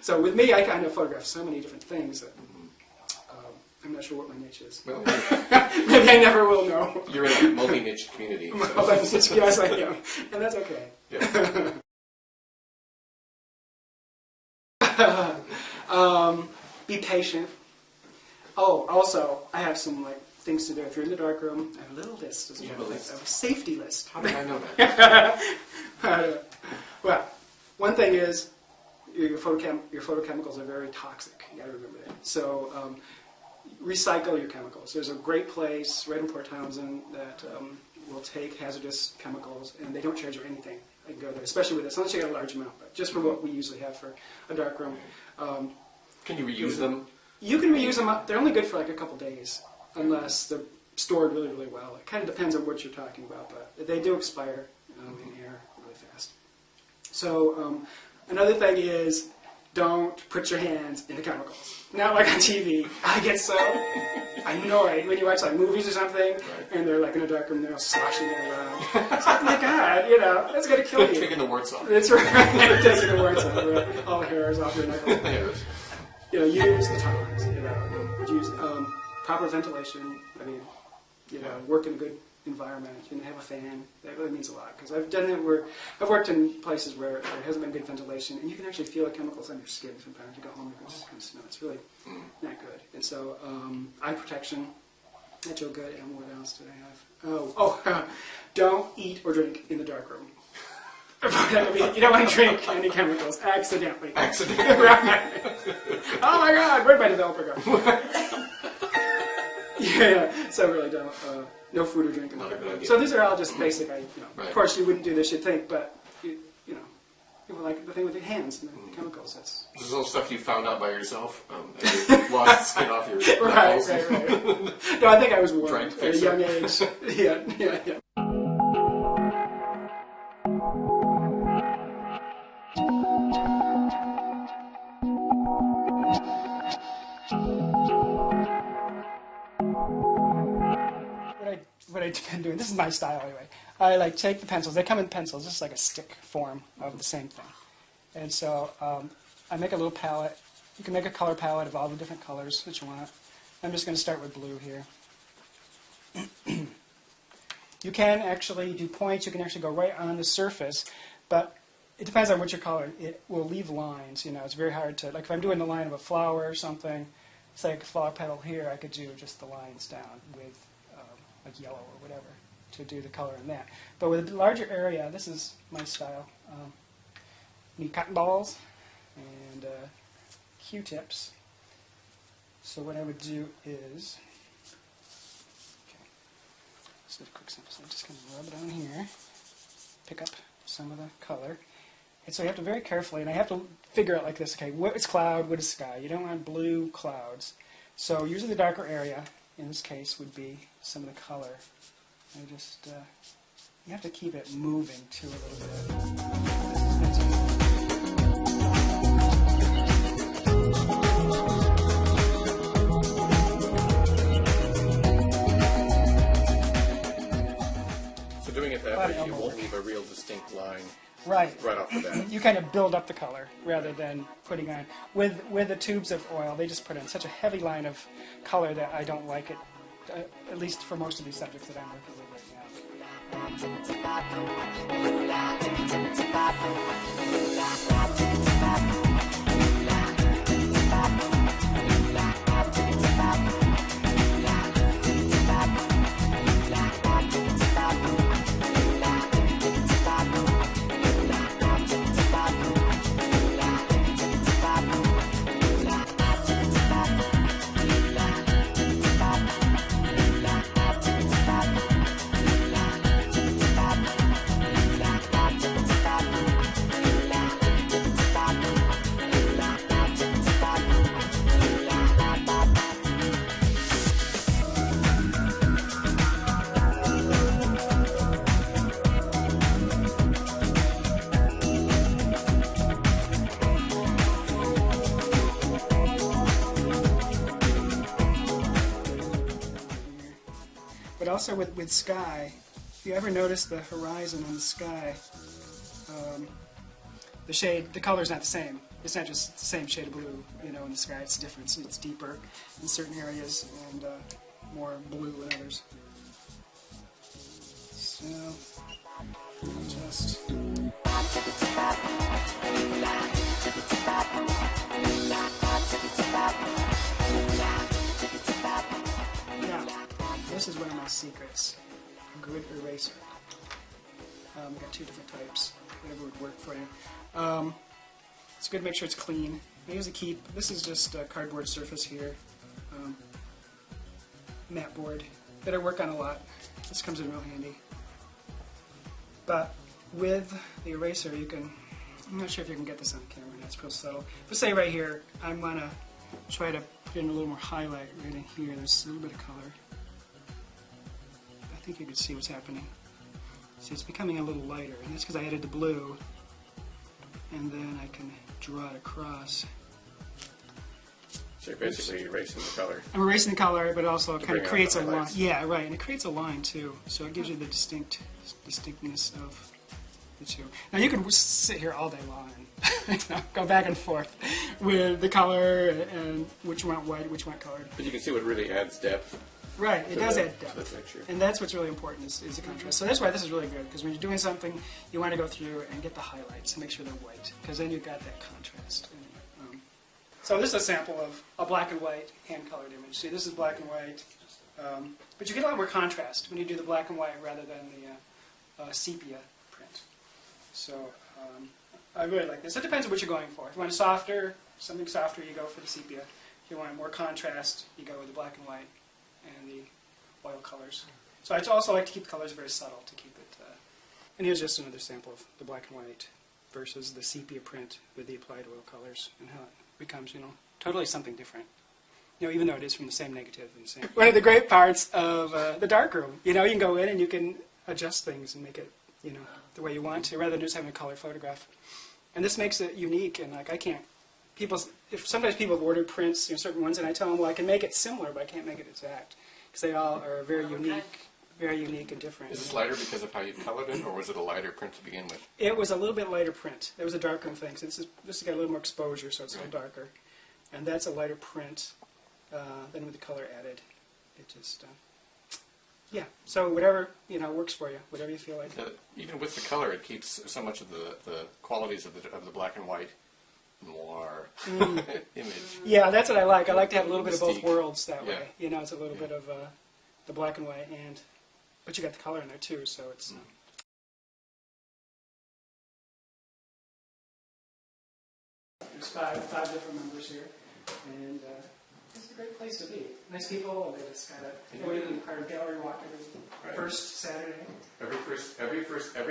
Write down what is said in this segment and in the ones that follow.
So with me, I kind of photograph so many different things that I'm not sure what my niche is. Well, maybe I never will know. You're in a multi-niche community. So. Yes, I am, and that's okay. Yeah. Be patient. Oh, also, I have some things to do. If you're in the darkroom, I have a little list. I have a safety list. How did I know that? Well, one thing is your photochemicals are very toxic. You got to remember that. So recycle your chemicals. There's a great place right in Port Townsend that will take hazardous chemicals, and they don't charge you anything. I can go there, especially with this, unless you got a large amount, but just for what we usually have for a darkroom. Can you reuse them? You can reuse them. They're only good for a couple days, unless they're stored really, really well. It kind of depends on what you're talking about, but they do expire in air really fast. So another thing is, don't put your hands in the chemicals. Not like on TV. I get so annoyed when you watch movies or something, and they're in a dark room, they're all sloshing it around. It's like, oh my God, that's going to kill you. Taking the warts off. That's right. Taking the warts off. Right? All the hairs off your knuckles. Use the tongs. Use proper ventilation. I mean, work in a good environment. Have a fan. That really means a lot, because I've done it where I've worked in places where there hasn't been good ventilation, and you can actually feel the chemicals on your skin sometimes. You go home and you can smell. It's really not good. And so eye protection. That's real good. And what else did I have? Don't eat or drink in the dark room. You don't want to drink any chemicals accidentally. Right. Oh my God! Where'd my developer go? Yeah. So really don't. No food or drink in the dark room. So these are all just basic. Of course, you wouldn't do this, you'd think, but like the thing with your hands and the chemicals. This is all stuff you found out by yourself. And you lost skin off your right. No, I think I was warned at a young age. Yeah. What I've been doing, this is my style anyway, I take the pencils, they come in pencils, just like a stick form of the same thing. And so I make a little palette. You can make a color palette of all the different colors that you want. I'm just going to start with blue here. You can actually do points, you can actually go right on the surface, but it depends on what your color. It will leave lines, it's very hard to, if I'm doing the line of a flower or something, say like a flower petal here, I could do just the lines down with yellow or whatever to do the color in that. But with a larger area, this is my style. Need cotton balls and Q-tips. So what I would do is, just a quick sample. So I'm just going to rub it on here, pick up some of the color. And so you have to very carefully, and I have to figure out like this, okay, what is cloud, what is sky? You don't want blue clouds. So usually the darker area, in this case, would be some of the color. I just, you have to keep it moving too a little bit. So doing it that way, you won't leave a real distinct line right off the bat. You kind of build up the color rather than putting on. With the tubes of oil, they just put in such a heavy line of color that I don't like it. At least for most of these subjects that I'm working with right now. But also with sky, if you ever notice the horizon on the sky, the shade, the color's not the same. it's not just the same shade of blue, you know, in the sky. It's different. So it's deeper in certain areas and more blue in others. So just. Now, this is one of my secrets. A good eraser. We've got two different types. Whatever would work for you. It's good to make sure it's clean. I usually keep, this is just a cardboard surface here, mat board that I work on a lot. This comes in real handy. But with the eraser you can, I'm not sure if you can get this on camera, that's real subtle. But say right here, I'm going to try to put in a little more highlight right in here. There's a little bit of color. I think you can see what's happening. See, it's becoming a little lighter, and that's because I added the blue. And then I can draw it across. So you're basically erasing the color. I'm erasing the color, but also it To kind of bring out creates the a line. highlights. Yeah, right, and it creates a line too. So it gives you the distinctness of the two. Now you could sit here all day long and go back and forth with the color and which went white, which went colored. But you can see what really adds depth. Right, it does add To the depth. picture. And that's what's really important is the contrast. So that's why this is really good, because when you're doing something, you want to go through and get the highlights and make sure they're white, because then you've got that contrast. So this is a sample of a black and white hand-colored image. See, this is black and white, but you get a lot more contrast when you do the black and white rather than the sepia print. So I really like this. It depends on what you're going for. If you want something softer, you go for the sepia. If you want more contrast, you go with the black and white and the oil colors. So I also like to keep the colors very subtle to keep it. And here's just another sample of the black and white versus the sepia print with the applied oil colors and how it becomes, you know, totally something different. You know, even though it is from the same negative and the same. One of the great parts of the darkroom, you know, you can go in and you can adjust things and make it, you know, the way you want to, rather than just having a color photograph. And this makes it unique. And like I can't. Sometimes people have ordered prints, you know, certain ones, and I tell them, well, I can make it similar, but I can't make it exact, because they all are very unique and different. Is this lighter because of how you colored it, or was it a lighter print to begin with? It was a little bit lighter print. It was a darker thing. So this has got a little more exposure, so it's a little darker. And that's a lighter print than with the color added. It just, yeah. So whatever, you know, works for you, whatever you feel like. Even with the color, it keeps so much of the qualities of the black and white noir image. Yeah, that's what I like. I like to have a little bit of both Mystique. worlds that Yeah. way. You know, it's a little bit of the black and white, but you got the color in there too, so it's. There's five different members here, and it's a great place to be. Nice people, and they just kind of go in and part of gallery walk every first Saturday. Every first Saturday Every of the first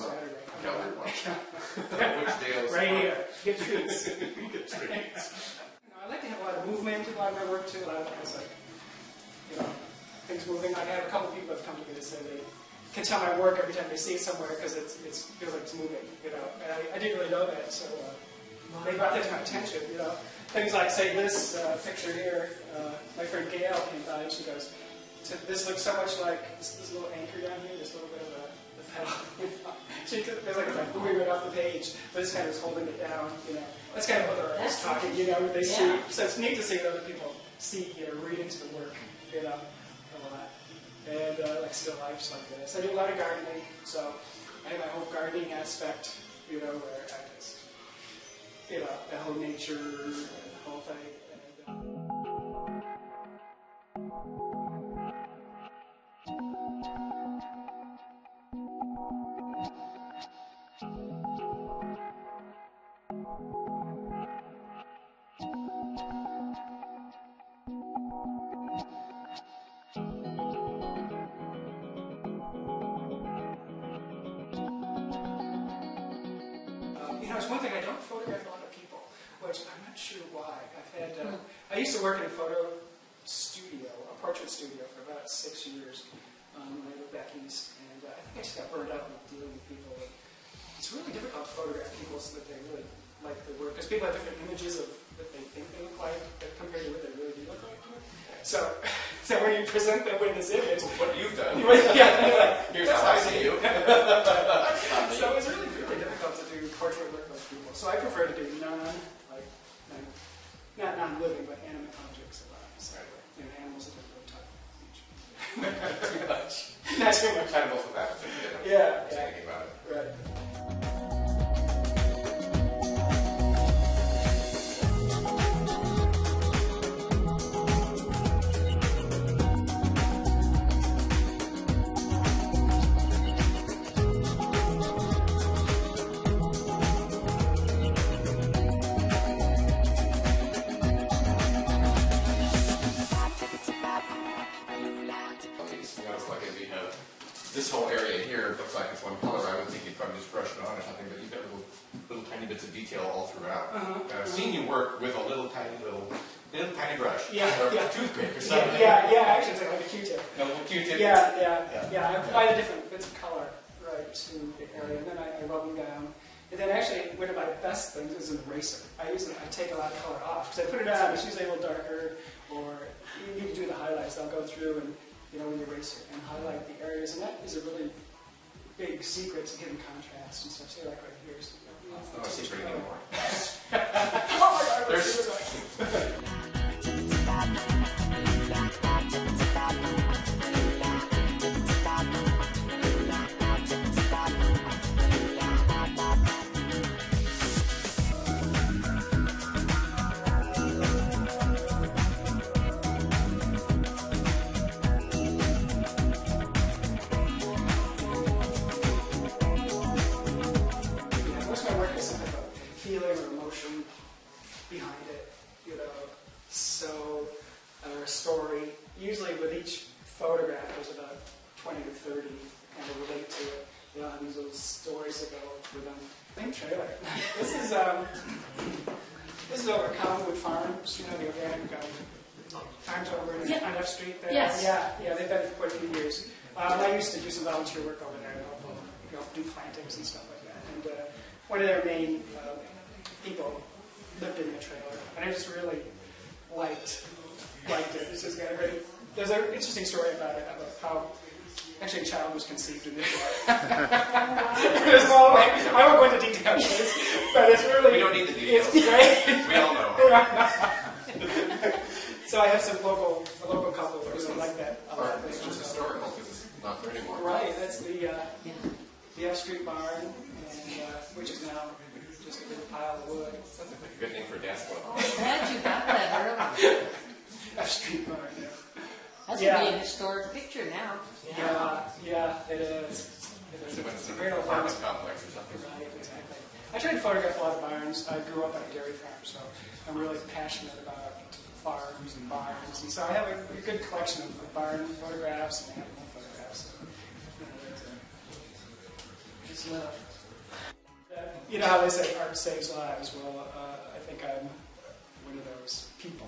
month. Saturday. Gallery walk. Which Dale's Right here. Get treats. You get treats. I like to have a lot of movement in a lot of my work too. A lot of things like, you know, things moving. Like I have a couple of people that have come to me that say they can tell my work every time they see it somewhere because it feels like it's moving. You know, and I didn't really know that, so they brought that to my attention. You know, things like say this picture here. My friend Gail came by and she goes, "This looks so much like this little anchor down here. This little bit of the pedal." She feels like it's like moving right off the page, but this kind of is holding it down. You know, that's kind of what they're always talking. You know, they see. So it's neat to see what other people see, you know, read into the work. You know, a lot. And like still lifes like this. I do a lot of gardening, so I have my whole gardening aspect. You know, where I just, you know, the whole nature and the whole thing. You know, it's one thing, I don't photograph a lot of people, which I'm not sure why. I used to work in a photo studio, a portrait studio, for about 6 years when I lived back east, and I think I just got burned out with dealing with people. It's really difficult to photograph people so that they really like the work, because people have different images of what they think they look like compared to what they really do look like. So when you present them with this image, What you've done. yeah, Here's how I see you. so it's really difficult to do portrait work with people. So I prefer to do not non-living, but animate objects a lot. So, animals that don't really talk Too much. Not too much. Animals with that. Yeah. Thinking about it. Right. This whole area here looks like it's one color. I would think you'd probably just brush it on or something, but you've got little tiny bits of detail all throughout. And I've seen you work with a little tiny brush. Or a toothpick or something. Yeah, actually it's like a Q-tip. A little Q-tip. Yeah, I apply the different bits of color, right, to the area, and then I rub them down. And then actually, one of my best things is an eraser. I take a lot of color off, because I put it on, it's usually a little darker, or you can do the highlights. I'll go through and with the eraser and highlight the areas, and that is a really big secret to getting contrast and stuff. Say like right here. So, it's not a secret anymore. Oh my God! Feeling or emotion behind it, So, a story. Usually, with each photograph, there's about 20 to 30 kind of relate to it. Have these little stories that go for them. Main trailer. This is over at Cottonwood Farms. The organic farms over on F Street there. Yes. Yeah. They've been for quite a few years. I used to do some volunteer work over there, do plantings and stuff like that. And one of their main people lived in the trailer, and I just really liked it. It's just there's an interesting story about it, about how actually a child was conceived in there. I won't go into details, but it's really... We don't need the details. It's great. We all know. So I have a local couple who really like that a lot. It's just historical because it's not there anymore. Right, that's the F Street barn, and, which is now just a big pile of wood. Sounds like a good name for a dance club. I'm glad you got that early. F Street barn, yeah. That's going to be a historic picture now. Yeah, it is. It's an apartment complex or something. Right, exactly. I tried to photograph a lot of barns. I grew up on a dairy farm, so I'm really passionate about farms and barns. And so I have a good collection of barn photographs and animal photographs. Just love. You know how they say art saves lives? Well, I think I'm one of those people.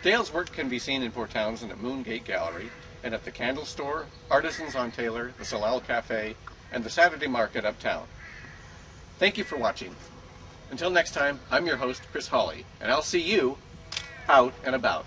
Dale's work can be seen in Port Townsend at Moongate Gallery and at the Candle Store, Artisans on Taylor, the Salal Cafe, and the Saturday Market uptown. Thank you for watching. Until next time, I'm your host, Chris Hawley, and I'll see you out and about.